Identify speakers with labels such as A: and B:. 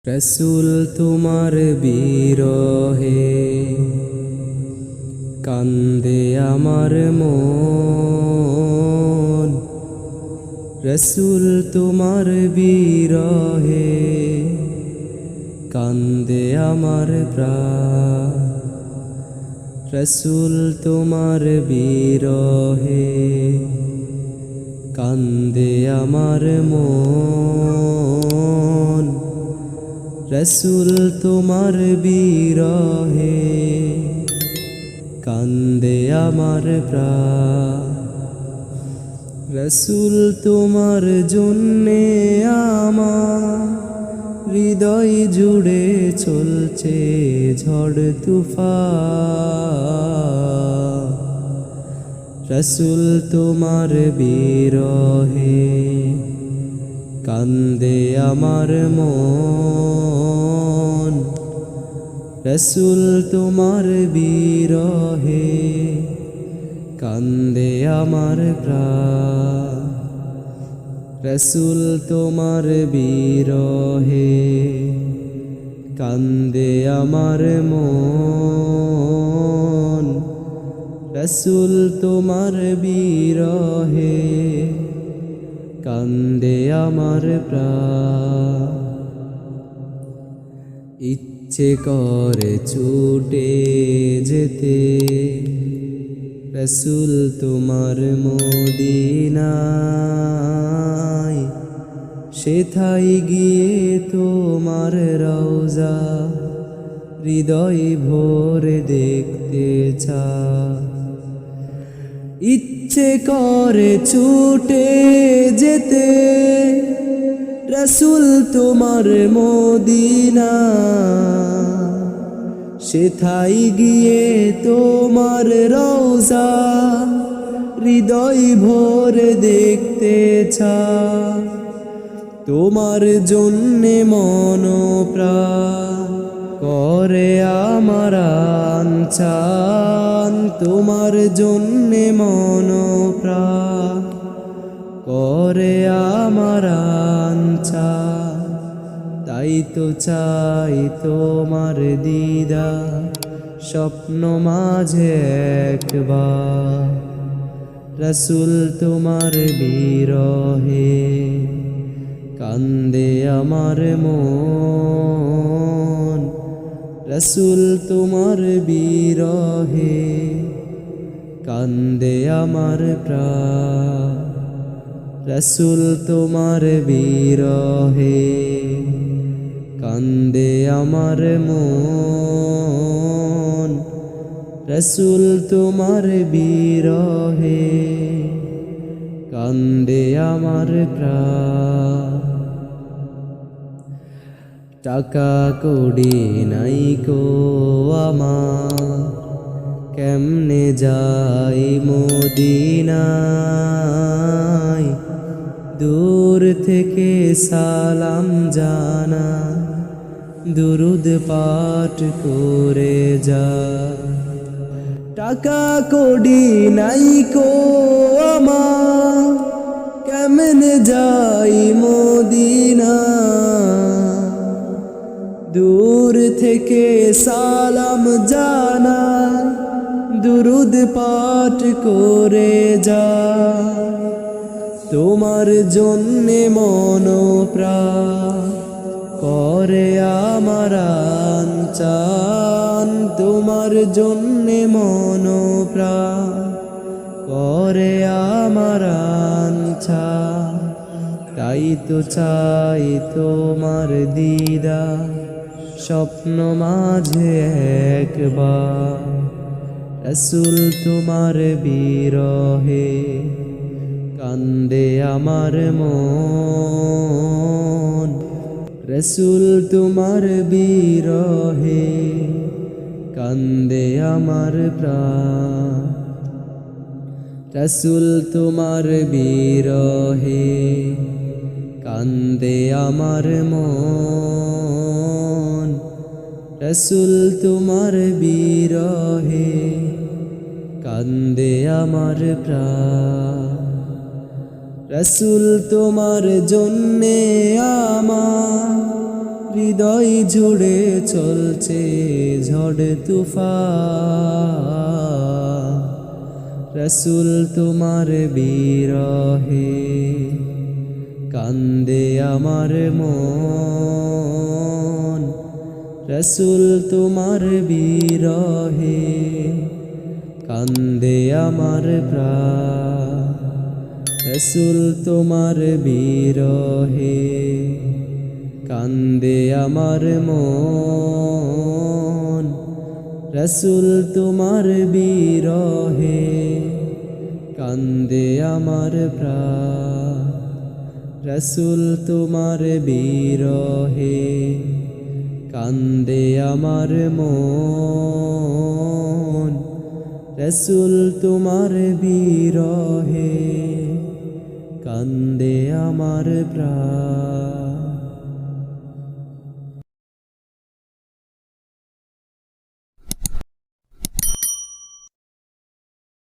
A: রসুল তোমার বিরহে কান্দে আমার মন। রসুল তোমার বিরহে কান্দে আমার প্রাণ। রসুল তোমার বিরহে কান্দে আমার মন। রসুল তোমার বিরহে কান্দে আমার প্রাণ। রসুল তোমার জন্যে আমার হৃদয় জুড়ে চলছে ঝড় তুফান। রসুল তোমার বিরহে কান্দে আমার মন। রসুল তোমার বিরহে কান্দে আমার প্রাণ। রসুল তোমার বিরহে কান্দে আমার মন। রসুল তোমার বিরহে কান্দে আমার প্রাণ। ইচ্ছে করে ছুটে যেতে রসুল তোমার মদিনায়। সেথায় গিয়ে তোমার রওজা হৃদয় ভরে দেখতে চাই। ইচ্ছে করে ছুটে যেতে রসুল তোমার মদিনা। সেথায় গিয়ে তোমার রওজা হৃদয় ভরে দেখতে চাই। তোমার জন্যে মন প্রাণ করে আমার আনচান। তোমার জন্যে মন প্রাণ করে আমার আনচান। তাই তো চাই তোমার দিদার স্বপ্ন মাঝে একবার। রসুল তোমার বিরহে কান্দে আমার মন। রসুল তোমার বিরহে কান্দে আমার প্রাণ। রসুল তোমার বিরহে কান্দে আমার মন। রসুল তোমার বিরহে কান্দে আমার প্রাণ। টাকা কড়ি নাই কো আমার কেমনে যাই মদিনায়। দূর থেকে সালাম জানা দুরুদ পাঠ করে যা। টাকা কড়ি নাই কো আমার কেমনে যাই মদিনা। দূর থেকে সালাম জানা দুরুদ পাঠ করে যা। তোমার জন্যে মন প্রাণ করে আমার আনচান। তোমার জন্যে মন প্রাণ করে আমার আনচান। তাই তো চাই তোমার দিদার স্বপ্ন মাঝে একবার। রসুল তোমার বিরহে কান্দে আমার মন। রসুল তোমার বিরহে কান্দে আমার প্রাণ। রসুল তোমার বিরহে কান্দে আমার মন। রসুল তোমার বিরহে কান্দে আমার প্রাণ। রসুল তোমার জন্যে আমার হৃদয় জুড়ে চলছে ঝড় তুফান রসুল তোমার বিরহে কান্দে আমার মন রসুল তোমার বিরহে কান্দে আমার প্রাণ রসুল তোমার বিরহে কান্দে আমার মন রসুল তোমার বিরহে কান্দে আমার প্রাণ রসুল তোমার বিরহে কান্দে আমার মন রসুল তোমার বিরহে কান্দে আমার প্রাণ।